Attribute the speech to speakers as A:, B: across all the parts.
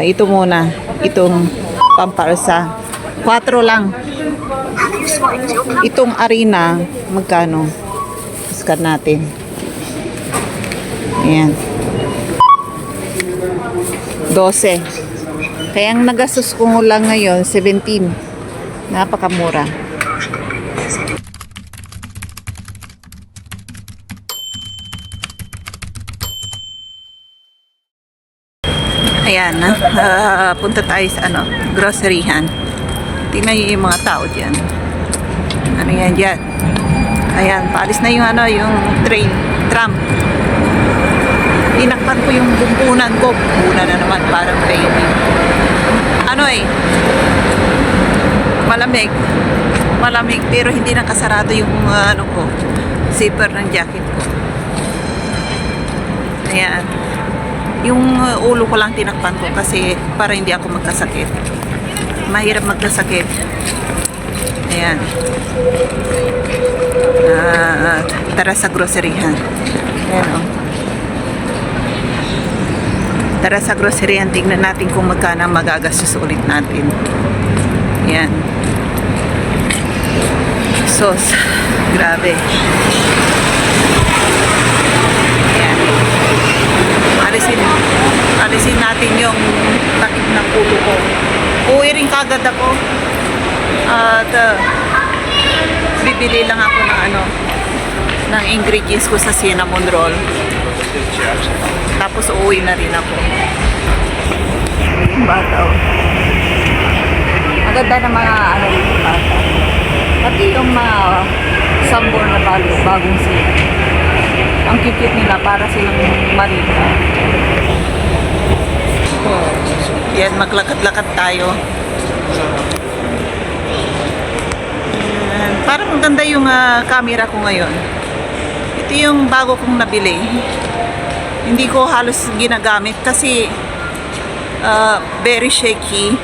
A: Ito muna. Itong pamparsa. 4 lang. Itong arena, magkano? Iskan natin. Ayan. 12. Kaya ang nagastos ko lang ngayon, 17. Napakamura. Ayan, punta tayo sa groceryhan. Tingnan nyo yung mga tao dyan. Ano yan dyan? Ayan, paalis na yung yung tram. Tinakpan ko yung bumpunan ko. Bumpunan na naman, parang baby. Malamig, pero hindi nakasarado yung zipper ng jacket ko. Ayan. Yung ulo ko lang tinakpan ko kasi para hindi ako magkasakit. Mahirap magkasakit. Ayan. Tara sa groceryhan. Ayan o. Tara sa groceryhan. Tingnan natin kung magkano magagastos ulit natin. Ayan. Sos. Grabe. Alisin natin yung takip ng pulo ko. Uwi rin kagad ako. At bibili lang ako ng ingredients ko sa cinnamon roll. Tapos uuwi na rin ako. Yung bata. Ang ganda ng mga bata. Pati yung mga sambor na bagong sila. Ang cute nila para silang marita. Yan, maglakad-lakad tayo. Parang maganda yung camera ko ngayon. Ito yung bago kong nabili. Hindi ko halos ginagamit kasi very shaky.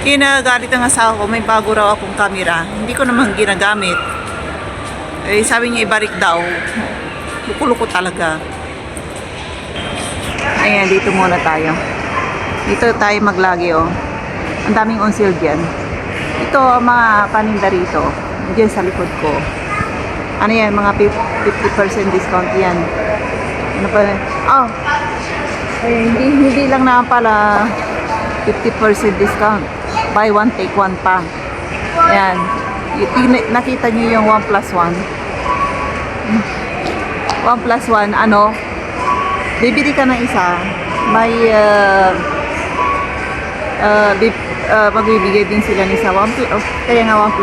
A: Kinagalit ang asawa ko, may bago raw akong camera. Hindi ko naman ginagamit. Sabi niya ibalik daw. Luko-luko talaga. Ayan, dito muna tayo. Dito tayo maglagi Ang daming on sale dyan. Ito, mga paninda rito. Diyan sa likod ko. Ano yan, mga 50% discount yan. Ano pa? Hindi lang na pala 50% discount. Buy one, take one pa. Ayan. Nakita nyo yung 1+1. 1+1, bibili ka ng isa, may magbibigay din sila ni sa kaya nga 1+,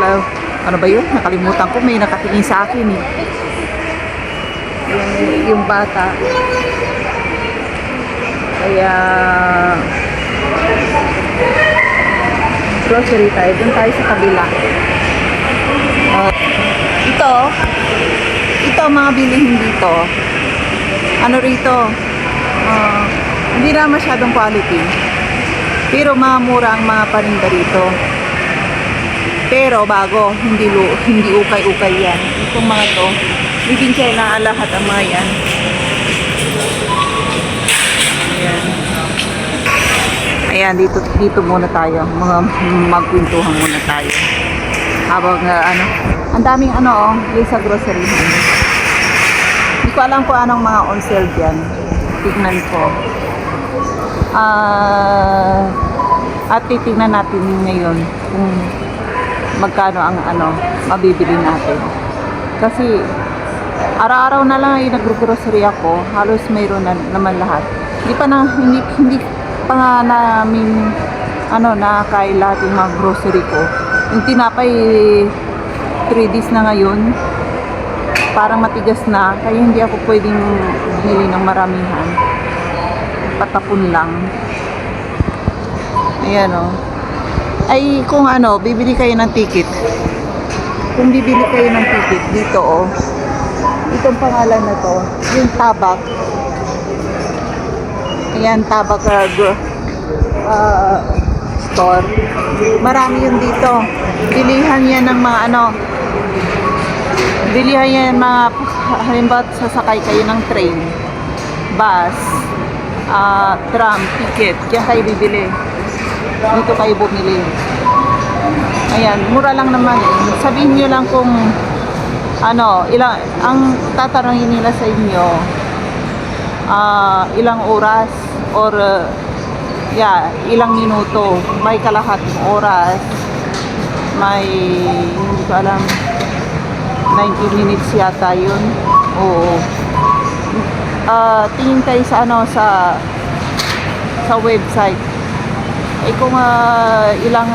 A: ano ba yun? Nakalimutan ko, may nakatingin sa akin yung bata. Kaya grocery tayo, dun tayo sa kabila. Ito mga bilihin dito. Rito? Hindi na masyadong quality. Pero mura ang mga paninda rito. Pero bago, hindi ukay-ukay yan. Itong mga to, hindi na lahat ang mga yan. Ayan, dito muna tayo. Magkwentuhan muna tayo. Habang ang daming yung sa grocery. Hindi ko alam kung anong mga on sale dyan. Tignan ko. At titignan natin ngayon kung magkano ang mabibili natin. Kasi araw-araw na lang ay nag-grocery ako. Halos mayroon na naman lahat. Hindi pa nga namin nakakain lahat yung mga grocery ko. Yung tinapay 3 days na ngayon. Parang matigas na, kaya hindi ako pwedeng bumili ng maramihan. Patapon lang. Ayan Ay, kung bibili kayo ng ticket. Kung bibili kayo ng ticket, dito itong pangalan na to, yung Tabak. Ayan, Tabak store. Marami yun dito. Bilihan yan ng mga bilihan yan mga halimbawa sasakay kayo ng train. bus, tram, ticket, diyan kayo bibili. Dito kayo bumili. Ayan, mura lang naman eh. Sabihin nyo lang kung ano, ilang, ang tatanungin nila sa inyo, ilang oras or ilang minuto. May kalahating oras, may hindi ko alam, 90 minutes yata yun. Oo. Tingin kayo sa ano, sa website. Kung ilang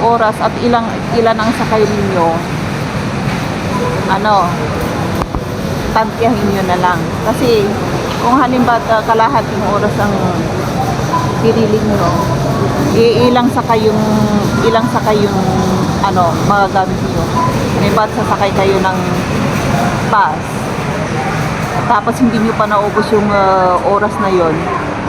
A: oras at ilan ang sakay ninyo, ano, tantyahin nyo na lang. Kasi kung halimbawa kalahating oras ang pinili nyo, ilang sakay yung ano, magagamit nyo. Halimbawa sasakay kayo ng bus, tapos hindi nyo pa naubos yung oras na yon,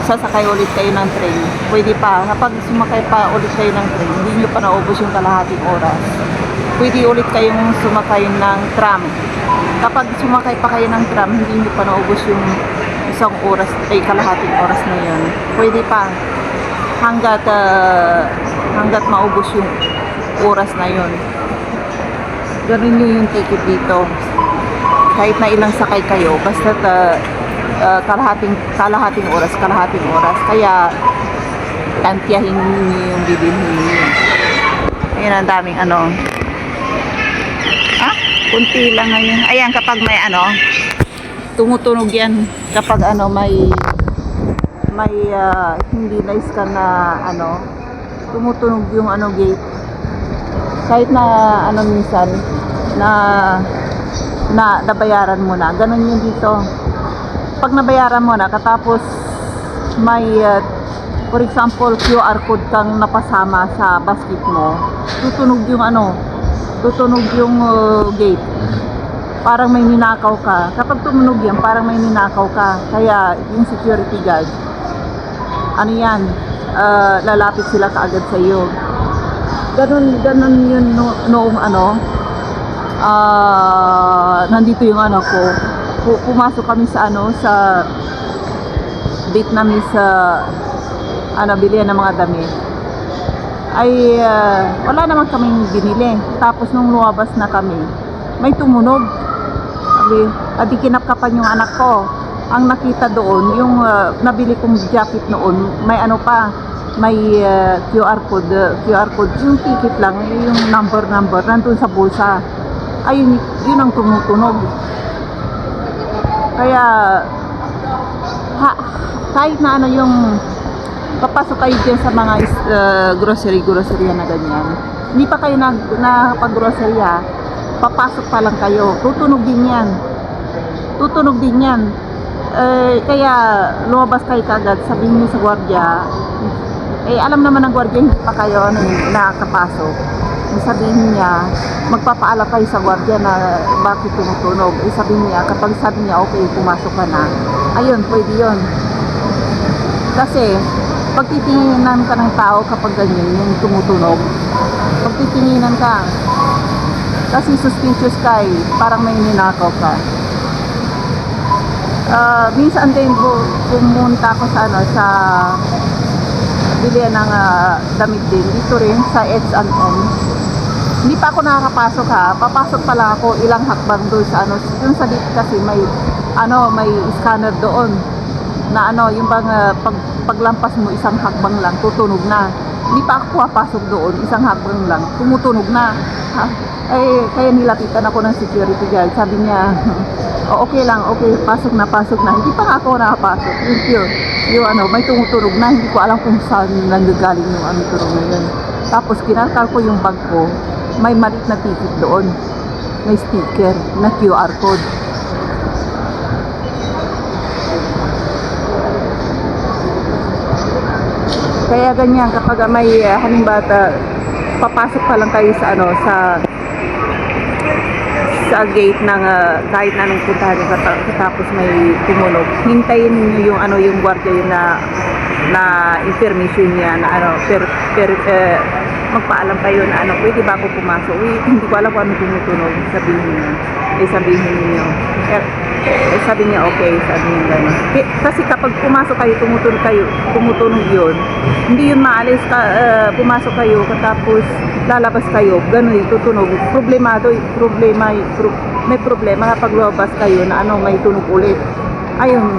A: sasakay ulit kayo ng train. Pwede pa, kapag sumakay pa ulit kayo ng train, hindi nyo pa naubos yung kalahating oras, pwede ulit kayong sumakay ng tram. Kapag sumakay pa kayo ng tram, hindi nyo pa naubos yung isang oras, ay kalahating oras na yun, pwede pa hanggat maubos yung oras na yun. Ganun yung ticket dito. Kahit na ilang sakay kayo, basta kalahating oras. Kaya tantyahin niyo yung bibilhin niyo. Ayan, ang daming ano. Kunti lang ngayon. Ayan, kapag may ano, tumutunog yan. Kapag ano, may hindi na-scan na ano, tumutunog yung ano gate. Kahit na ano minsan na nabayaran mo na. Ganun yun dito. Pag nabayaran mo na, katapos may for example, QR code kang napasama sa basket mo, tutunog yung ano, gate. Parang may ninakaw ka. Kapag tumunog yan, parang may ninakaw ka. Kaya yung security guard, ano yan, lalapit sila kaagad sa iyo. Ganun yun noong ano, nandito yung ano ko. Pumasok kami sa ano, sa Vietnamese bilihan ng mga damit. Ay wala naman kaming binili. Tapos nung lumabas na kami, may tumunog. Sabi, kinapkapan yung anak ko. Ang nakita doon, yung nabili kong jacket noon, may ano pa, may QR code, yung ticket lang, yung number, nandun sa bulsa. Ayun, yun ang tumutunog. Kaya, kahit na ano yung, papasok kayo dyan sa mga grocery na ganyan. Hindi pa kayo nakapag-grocery ha, papasok pa lang kayo, tutunog din yan. Kaya lumabas kayo kagad, sabihin niyo sa gwardiya, alam naman ng gwardiya hindi pa kayo nakakapasok. Sabihin niya, magpapaala kayo sa gwardiya na bakit tumutunog. Sabihin niya, kapag sabi niya okay, pumasok ka na, ayun, pwede yun. Kasi pagtitinginan ka ng tao kapag ganyan yung tumutunog, pagtitinginan ka kasi suspicious ka parang may ninakaw ka. Minsan din pumunta ako sa ano, sa bilihan ng damit din dito rin sa H&M. Hindi pa ako nakakapasok ha, papasok pa lang ako ilang hakbang doon sa ano, yung sa dito kasi may scanner doon na ano, yung bang paglampas mo isang hakbang lang tutunog na. Hindi pa ako papasok doon, isang hakbang lang tumutunog na. Kaya nilapitan ako ng security guard, sabi niya okay lang, okay, pasok na. Hindi pa ako nakapasok, yung ano, may tumutunog na, hindi ko alam kung saan nanggagaling yung ano tunog na yun. Tapos kinarkal ko yung bag ko, may malit na ticket doon, may sticker na QR code. Kaya ganyan, kapag may halimbawa papasok pa lang kayo sa ano, sa gate ng kahit na anong puntahan nyo, tapos may tumunog, hintayin niyo yung ano, yung guardia yun na information niya na ano, magpaalam kayo na ano, pwede bago pumasok. Hindi ko alam kung ano tumutunog. Sabihin niyo. Sabihin niyo. Sabi niya, okay. Sabi niya gano'n. Kasi kapag pumasok kayo, tumutunog yun. Hindi yun maalis. Pumasok kayo, tapos lalabas kayo. Gano'n tutunog. May problema kapag lumabas kayo na ano, may tunog ulit. Ayun,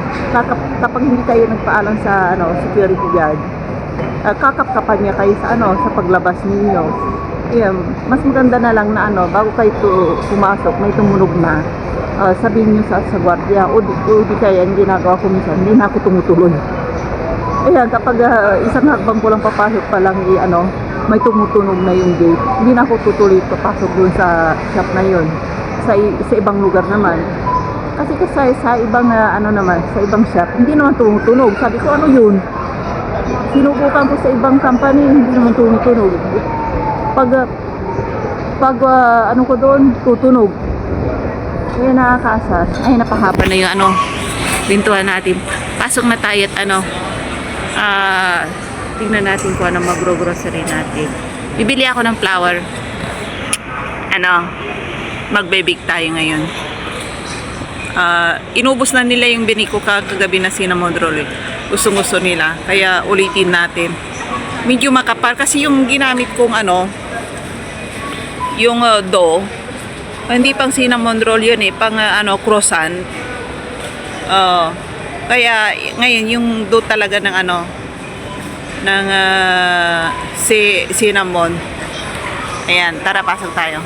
A: kapag hindi kayo nagpaalam sa ano, security guard, kakapkapan niya kayo sa ano, sa paglabas ninyo. Ayun, mas maganda na lang na ano, bago kayo pumasok, may tumunog na. Sabihin niyo sa gwardiya, o di kaya yung ginagawa ko minsan, hindi na ako tumutuloy. Ayan, kapag isang hakbang ko lang papasok pa lang, ano, may tumutunog na yung gate, hindi na ako tutuloy papasok dun sa shop na yun. Sa ibang lugar naman. Kasi sa ibang ano naman, sa ibang shop, hindi naman tumutunog. Sabi ko, ano yun? Sinubukan ko sa ibang company, hindi naman tumutunog. Pag ano ko doon, tutunog. Kaya nakakasas. Ay, napahaba na yung ano, pintuan natin. Pasok na tayo at ano, tingnan natin kung ano magro-grocery natin. Bibili ako ng flour. Ano, magbe-bake tayo ngayon. Inubos na nila yung biniko kagabi na cinnamon roll. Gusto nila. Kaya ulitin natin. Medyo makapal kasi yung ginamit kong ano, yung dough, hindi pang cinnamon roll yun pang ano, croissant. Kaya ngayon yung dough talaga ng ano, ng cinnamon. Ayan, tara pasok tayo.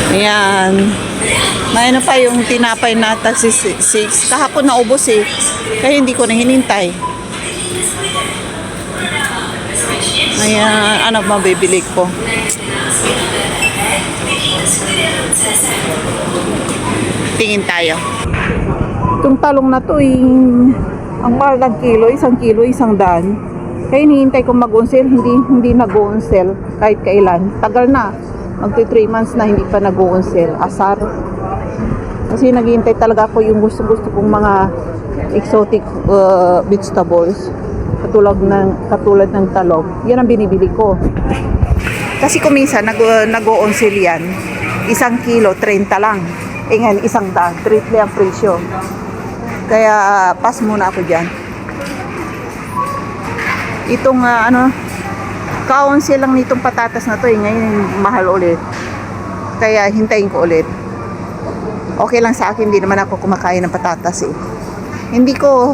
A: Ayan. May ano pa yung tinapay na taxi 6. Kahapon naubos kaya hindi ko na hinintay. Ayan, ano mabibili ko? Tingin tayo. Itong talong na to ang mahal ng kilo, 1 kilo, 100. Kaya hinihintay ko mag-on-sale, hindi nag-on-sale kahit kailan. Tagal na. Magti 3 months na hindi pa nag-on-sale. Asar. Kasi naghihintay talaga ako yung gusto kong mga exotic vegetables. Katulad ng talong. Yan ang binibili ko. Kasi kung minsan nag-on-sale yan, 1 kilo, 30 lang. Ngayon, 100, triple ang presyo. Kaya pass muna ako dyan. Itong ano, ka-on-sale lang nitong patatas na to ngayon mahal ulit. Kaya hintayin ko ulit. Okay lang sa akin, hindi naman ako kumakain ng patatas Hindi ko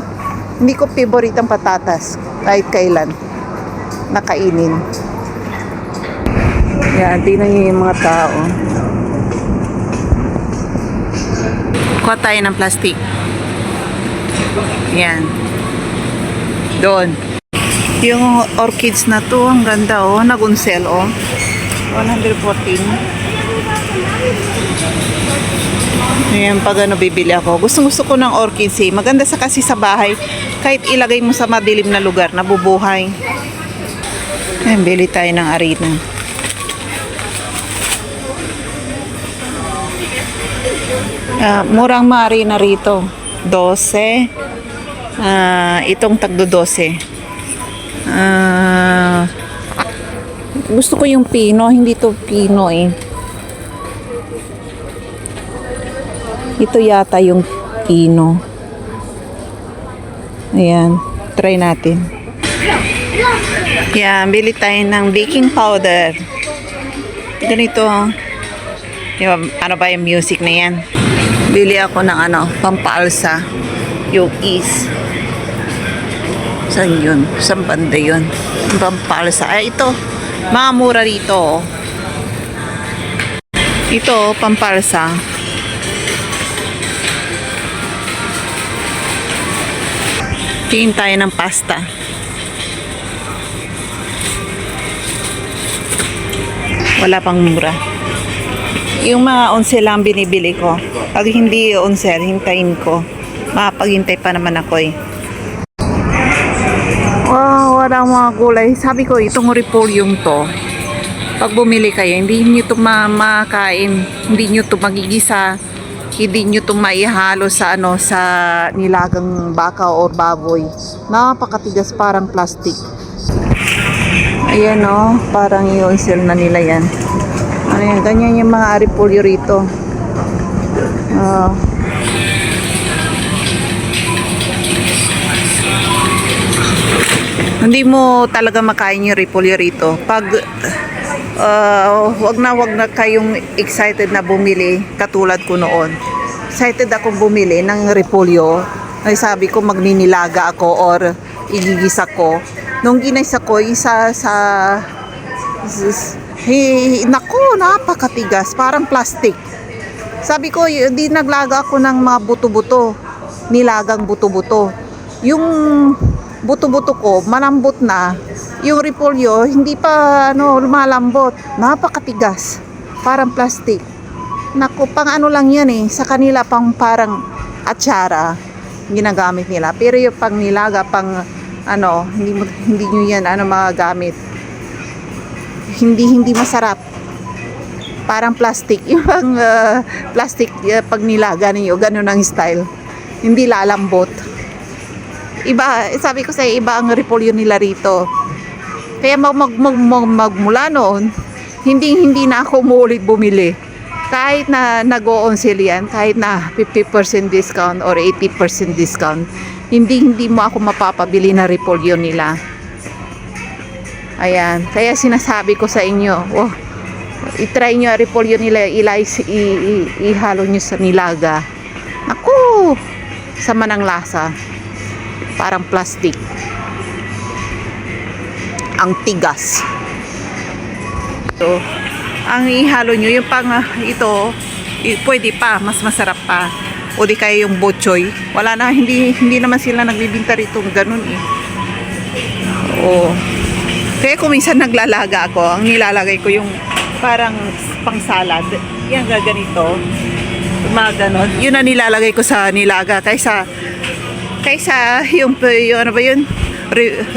A: favorite ang patatas kahit kailan nakainin. Yan, tingnan niyo yung mga tao. Kuha tayo ng plastic. Yan. Doon. Yung orchids na to, ang ganda nag-on-sale 114. Ayan, pag ano bibili ako. Gusto ko ng orchids Maganda kasi sa bahay. Kahit ilagay mo sa madilim na lugar, nabubuhay. Ayan, bili tayo ng arena. Murang marina rito. 12. Itong tagdo 12. Gusto ko yung pino, hindi to pino Ito yata yung pino. Ayan, try natin. Yan, bili tayo ng baking powder. Ganito. Yung, ano ba yung music na yan? Bili ako ng ano, pampaalsa. Yung is. Saan yun? Saan banda yun? Pampalsa. Ay, ito. Mga mura rito. Ito, pampalsa. Tingin tayo ng pasta. Wala pang mura. Yung mga onse lang binibili ko. Pag hindi onse, hintayin ko. Makapaghintay pa naman ako Wow, walang mga gulay. Sabi ko, itong repolyo to, pag bumili kayo, hindi nyo ito makain, hindi nyo ito magigisa, hindi nyo ito maihalo sa ano, sa nilagang baka or baboy. Napakatigas, parang plastic. Ayan o, parang yung sale na nila yan. Ano yan, ganyan yung mga repolyo rito. Hindi mo talaga makain yung repolyo rito. Pag wag na kayong excited na bumili katulad ko noon. Excited akong bumili ng repolyo. Ay sabi ko magninilaga ako or igigisa ko. Nung ginisa ko, naku, napakatigas. Parang plastic. Sabi ko, di naglaga ako ng mga buto-buto. Nilagang buto-buto. Yung buto-buto ko, malambot na. Yung repolyo, hindi pa lumalambot. Napakatigas. Parang plastic. Naku, pang ano lang yan eh. Sa kanila, pang parang atsara ginagamit nila. Pero yung pang nilaga, pang hindi nyo yan magagamit. Hindi masarap. Parang plastic. Yung pang plastic pag nilaga ninyo, ganun ang style. Hindi lalambot. Iba, sabi ko sa iba ang repolyo nila rito. Kaya magmula noon, hindi na ako umuulit bumili. Kahit na nag-o-on sale yan, kahit na 50% discount or 80% discount, hindi mo ako mapapabili na repolyo nila. Ayan, kaya sinasabi ko sa inyo, i-try nyo repolyo nila, ihalo nyo sa nilaga. Naku, sama ng lasa. Parang plastic. Ang tigas. So, ang ihalo nyo, yung pang ito, pwede pa, mas masarap pa. O di kaya yung bochoy. Wala na, hindi naman sila nagbibinta rito ganun eh. Kaya kung minsan naglalaga ako, ang nilalagay ko yung parang pang salad. Yan ganito. Mga ganon. Yun ang nilalagay ko sa nilaga. Kaysa yung ano ba yun?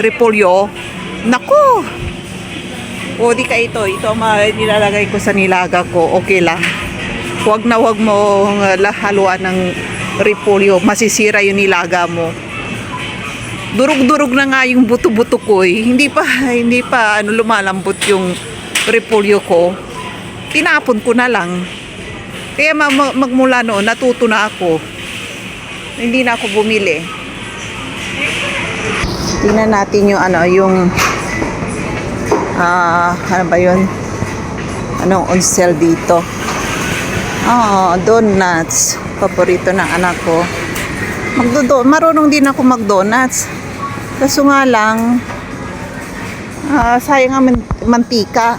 A: Repolyo. Naku! O di ka ito nilalagay ko sa nilaga ko. Okay lang. Huwag mo haluan ng repolyo. Masisira yung nilaga mo. Durug-durug na nga yung buto-buto ko eh. Hindi pa lumalambot yung repolyo ko. Tinapon ko na lang. Kaya magmula noon, natuto na ako. Hindi na ako bumili. Tingnan natin yung ano ba yun? Anong on sale dito? Donuts. Paborito ng anak ko. Marunong din ako mag-donuts. Kaso nga lang, sayang ang mantika.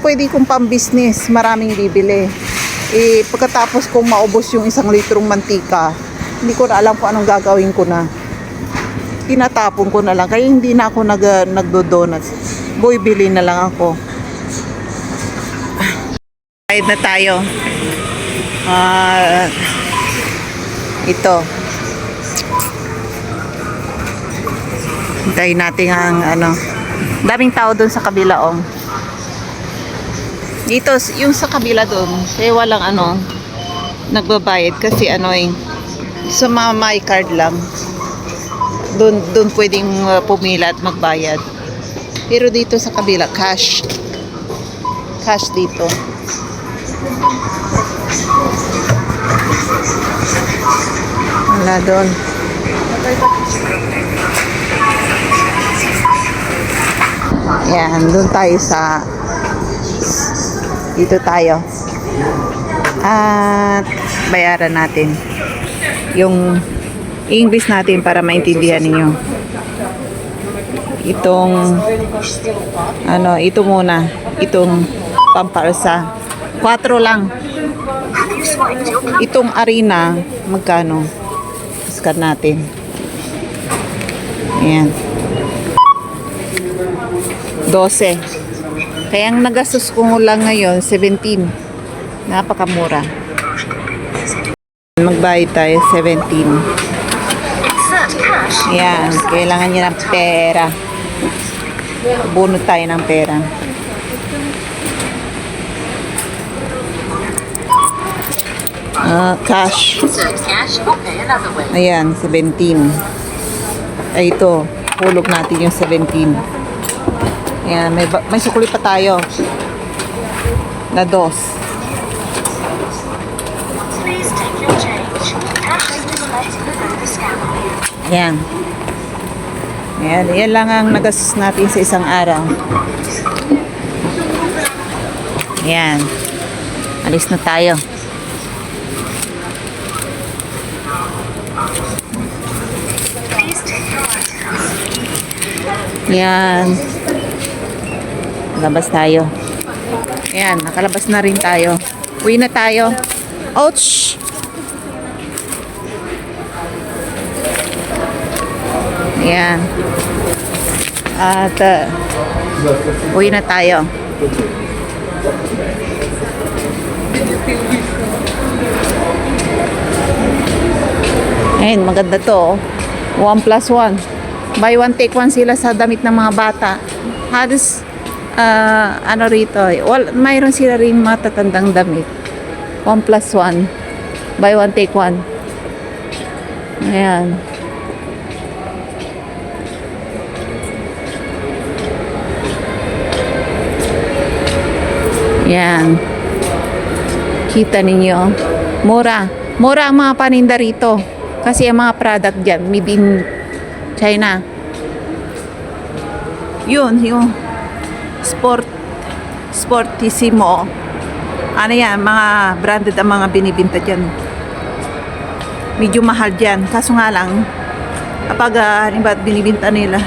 A: Pwede kong pang-business. Maraming bibili. Pagkatapos kong maubos yung 1 litrong mantika, hindi ko na alam kung anong gagawin ko na. Tinatapon ko na lang. Kaya hindi na ako nagdo-donuts. Bili na lang ako. Bayad na tayo. Ito. Hintayin natin ang daming tao doon sa kabila Dito, yung sa kabila doon, kaya walang nagbabayad kasi sa mga my card lang. Doon pwedeng pumila at magbayad. Pero dito sa kabila, cash. Cash dito. Wala doon. Yan, doon tayo dito tayo. At bayaran natin yung English natin para maintindihan ninyo. Ito muna. Itong pampalsa. 4 lang. Itong arena, magkano? Scan natin. Ayan. 12. Kaya ang nagastos ko lang ngayon, 17. Napakamura. Magbayad tayo, 17. Ayan. Kailangan nyo ng pera. Bunot tayo ng pera. Cash. Ayan, 17. Ay, ito. Hulog natin yung 17. Ayan, may sukli pa tayo. Na dos.
B: Please take your change. Cash is displayed below the scanner.
A: Ayan. Ayan, yan lang ang nagastos natin sa isang araw. Ayan. Alis na tayo.
B: Please take your items.
A: Ayan. Labas tayo. Ayan, nakalabas na rin tayo. Uwi na tayo. Ouch! Ayan. At uwi na tayo. Ayan, maganda to. 1+1. Buy one, take one sila sa damit ng mga bata. Halos, ano rito, mayroon sila rin matatandang damit. 1+1. Buy one, take one. Ayan. Yan. Kita ninyo. Mura. Mura ang mga paninda rito. Kasi ang mga product dyan, made in China. Yun, yung Sportissimo. Ano yan, mga branded ang mga binibinta dyan. Medyo mahal dyan. Kaso nga lang, kapag binibinta nila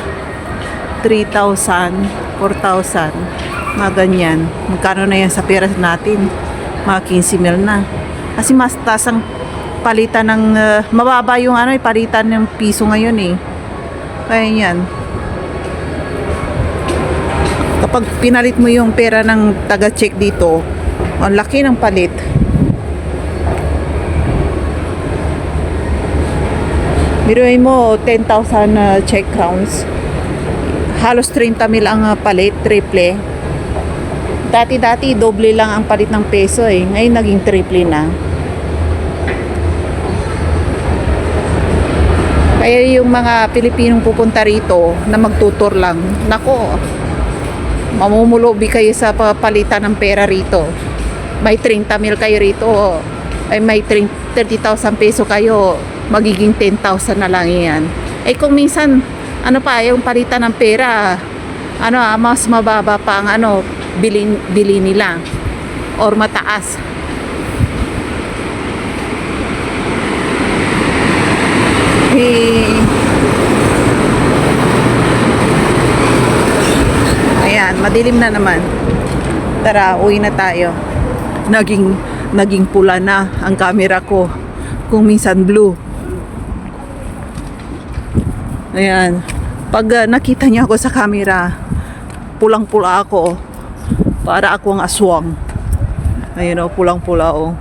A: 3,000, 4,000, mga ganyan. Magkano na yan sa pera natin? Mga 15 mil na. Kasi mas taas ang palitan ng mababa yung palitan ng piso ngayon eh. Kaya yan. Kapag pinalit mo yung pera ng taga-check dito, ang laki ng palit. Biruin mo 10,000 check crowns. Halos 30 mil ang palit, triple. Dati doble lang ang palit ng peso eh. Ngayon naging triple na. Kaya yung mga Pilipinong pupunta rito na magtutor lang, nako, mamumulobi kayo sa palitan ng pera rito. May 30 mil kayo rito, ay may 30,000 peso kayo, magiging 10,000 na lang yan. Eh kung minsan, yung palitan ng pera, mas mababa pa ang bili nila or mataas. Ayan, madilim na naman. Tara, uwi na tayo. Naging pula na ang camera ko. Kung minsan blue. Ayan. Pag nakita niyo ako sa camera, pulang-pula ako. Para ako ang aswang. Ayun o, pulang-pula o.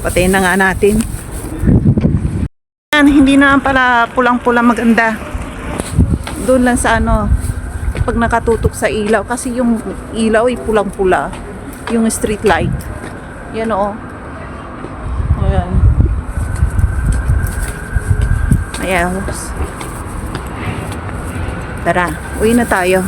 A: Patayin na nga natin. Hindi na pala pulang-pula maganda. Doon lang sa pag nakatutok sa ilaw. Kasi yung ilaw ay pulang-pula. Yung street light. Yan o. Ayan. Ayan. Tara, uwi na tayo.